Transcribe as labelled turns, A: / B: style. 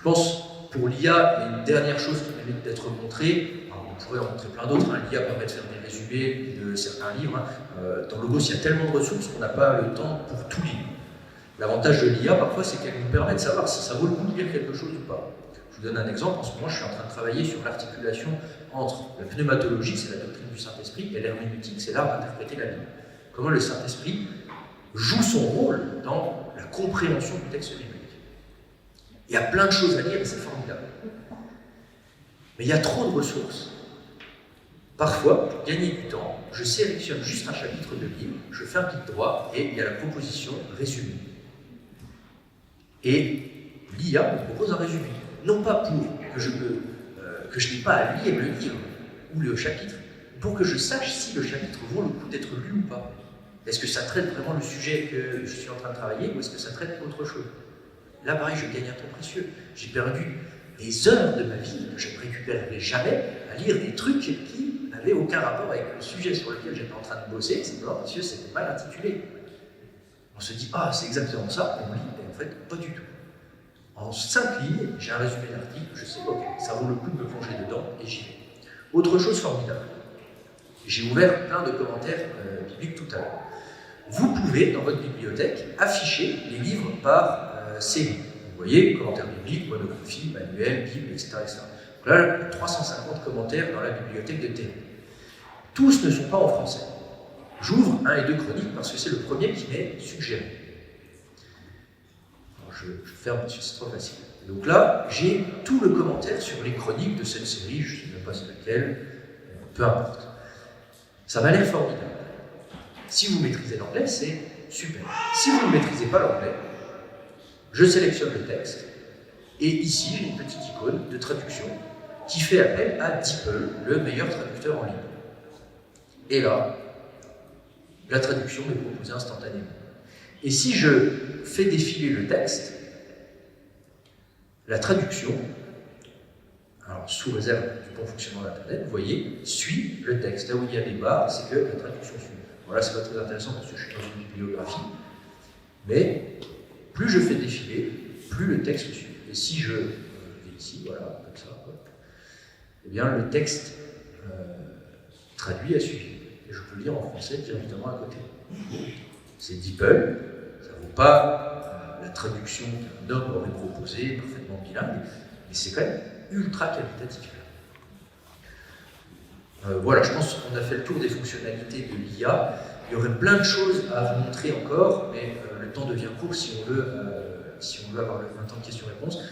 A: pense, pour l'IA, il y a une dernière chose qui mérite d'être montrée. Alors, on pourrait en montrer plein d'autres. Hein. L'IA permet de faire des résumés de certains livres. Hein. Dans Logos, il y a tellement de ressources qu'on n'a pas le temps pour tout lire. L'avantage de l'IA, parfois, c'est qu'elle nous permet de savoir si ça vaut le coup de lire quelque chose ou pas. Je vous donne un exemple. En ce moment, je suis en train de travailler sur l'articulation entre la pneumatologie, c'est la doctrine du Saint-Esprit, et l'herméneutique, c'est l'art d'interpréter la Bible. Comment le Saint-Esprit joue son rôle dans la compréhension du texte biblique. Il y a plein de choses à lire et c'est formidable. Mais il y a trop de ressources. Parfois, pour gagner du temps, je sélectionne juste un chapitre de livre, je fais un clic droit et il y a la proposition résumé. Et l'IA me propose un résumé. Non pas pour que je n'ai pas à lire le livre ou le chapitre, pour que je sache si le chapitre vaut le coup d'être lu ou pas. Est-ce que ça traite vraiment le sujet que je suis en train de travailler ou est-ce que ça traite autre chose? Là, pareil, je gagne un temps précieux. J'ai perdu des heures de ma vie que je ne récupérerai jamais à lire des trucs qui n'avaient aucun rapport avec le sujet sur lequel j'étais en train de bosser, simplement parce que c'était mal intitulé. On se dit, ah, c'est exactement ça, on lit, et en fait, pas du tout. En 5 lignes, j'ai un résumé d'article, je sais, ok, ça vaut le coup de me plonger dedans, et j'y vais. Autre chose formidable, j'ai ouvert plein de commentaires bibliques tout à l'heure. Vous pouvez, dans votre bibliothèque, afficher les livres par série. Vous voyez, commentaires bibliques, monographie, manuel, Bible, etc. Donc là, 350 commentaires dans la bibliothèque de Théo. Tous ne sont pas en français. J'ouvre 1 et 2 Chroniques parce que c'est le premier qui m'est suggéré. Alors je ferme parce que c'est trop facile. Donc là, j'ai tout le commentaire sur les chroniques de cette série, je ne sais même pas c'est laquelle, peu importe. Ça m'a l'air formidable. Si vous maîtrisez l'anglais, c'est super. Si vous ne maîtrisez pas l'anglais, je sélectionne le texte, et ici j'ai une petite icône de traduction qui fait appel à DeepL, le meilleur traducteur en ligne. Et là, la traduction m'est proposée instantanément. Et si je fais défiler le texte, la traduction, alors sous réserve du bon fonctionnement d'Internet, vous voyez, suit le texte. Là où il y a des barres, c'est que la traduction suit. Voilà, c'est pas très intéressant parce que je suis dans une bibliographie, mais plus je fais défiler, plus le texte suit. Et si je vais ici, voilà, comme ça, hop, eh bien le texte traduit a suivi. Et je peux lire en français directement à côté. C'est DeepL, ça ne vaut pas la traduction qu'un homme aurait proposée, parfaitement bilingue, mais c'est quand même ultra qualitatif. Voilà, je pense qu'on a fait le tour des fonctionnalités de l'IA. Il y aurait plein de choses à vous montrer encore, mais le temps devient court si on veut avoir un temps de questions-réponses.